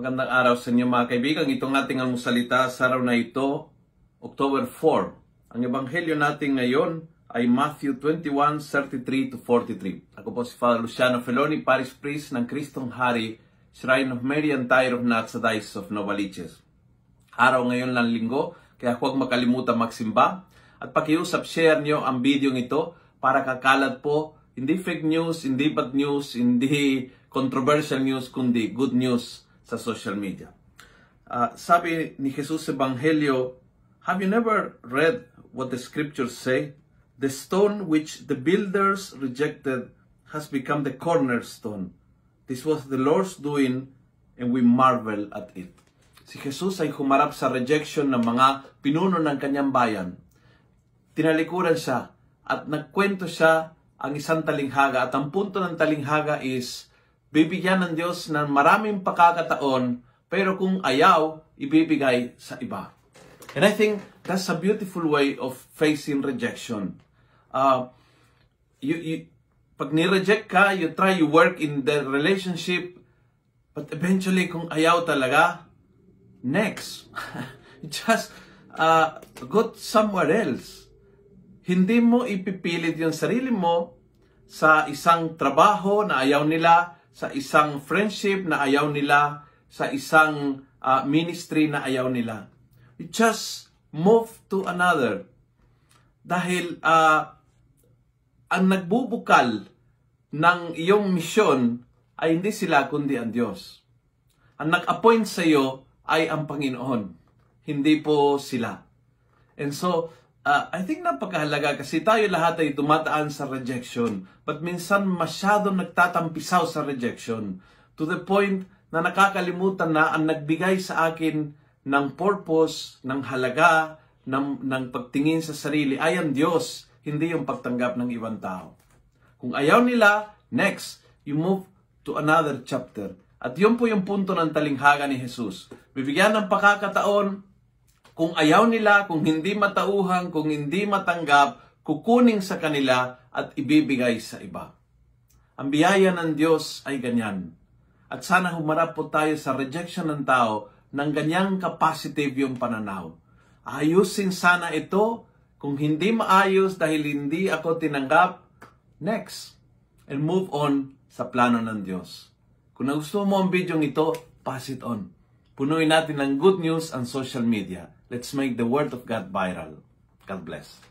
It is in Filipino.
Magandang araw sa inyo mga kaibigan. Itong ating almusalita sa araw na ito, October 4. Ang ebanghelyo natin ngayon ay Matthew 21:33-43. Ako po si Father Luciano Feloni, Parish Priest ng Kristong Hari, Shrine of Mary and Tyre of Nuts sa Diocese of Novaliches. Araw ngayon lang linggo, kaya huwag makalimutan magsimba. At pakiusap, share nyo ang video ito para kakalat po, hindi fake news, hindi bad news, hindi controversial news, kundi good news sa social media. Sabi ni Jesus sa Ebanghelyo, have you never read what the scriptures say? The stone which the builders rejected has become the cornerstone. This was the Lord's doing and we marvel at it. Si Jesus ay humarap sa rejection ng mga pinuno ng kanyang bayan. Tinalikuran siya at nagkwento siya ang isang talinghaga. At ang punto ng talinghaga is, bibigyan ng Diyos ng maraming pakakataon, pero kung ayaw, ibibigay sa iba. And I think that's a beautiful way of facing rejection. Pag ni-reject ka, you try, you work in the relationship, but eventually, kung ayaw talaga, next. Just go somewhere else. Hindi mo ipipilit yung sarili mo sa isang trabaho na ayaw nila, sa isang friendship na ayaw nila, sa isang ministry na ayaw nila. You just move to another. Dahil ang nagbubukal ng iyong misyon ay hindi sila kundi ang Diyos. Ang nag-appoint sa iyo ay ang Panginoon, hindi po sila. And so, I think napakahalaga kasi tayo lahat ay dumataan sa rejection. But minsan masyadong nagtatampisaw sa rejection. To the point na nakakalimutan na ang nagbigay sa akin ng purpose, ng halaga, ng pagtingin sa sarili ay ang Diyos, hindi yung pagtanggap ng ibang tao. Kung ayaw nila, next, you move to another chapter. At yun po yung punto ng talinghaga ni Jesus. Bibigyan ng pakakataon. Kung ayaw nila, kung hindi matauhan, kung hindi matanggap, kukunin sa kanila at ibibigay sa iba. Ang biyaya ng Diyos ay ganyan. At sana humarap po tayo sa rejection ng tao ng ganyang ka-positive yung pananaw. Ayusin sana ito. Kung hindi maayos dahil hindi ako tinanggap, next. And move on sa plano ng Diyos. Kung nagustuhan mo ang video ito, pass it on. Punuin natin ng good news ang social media. Let's make the word of God viral. God bless.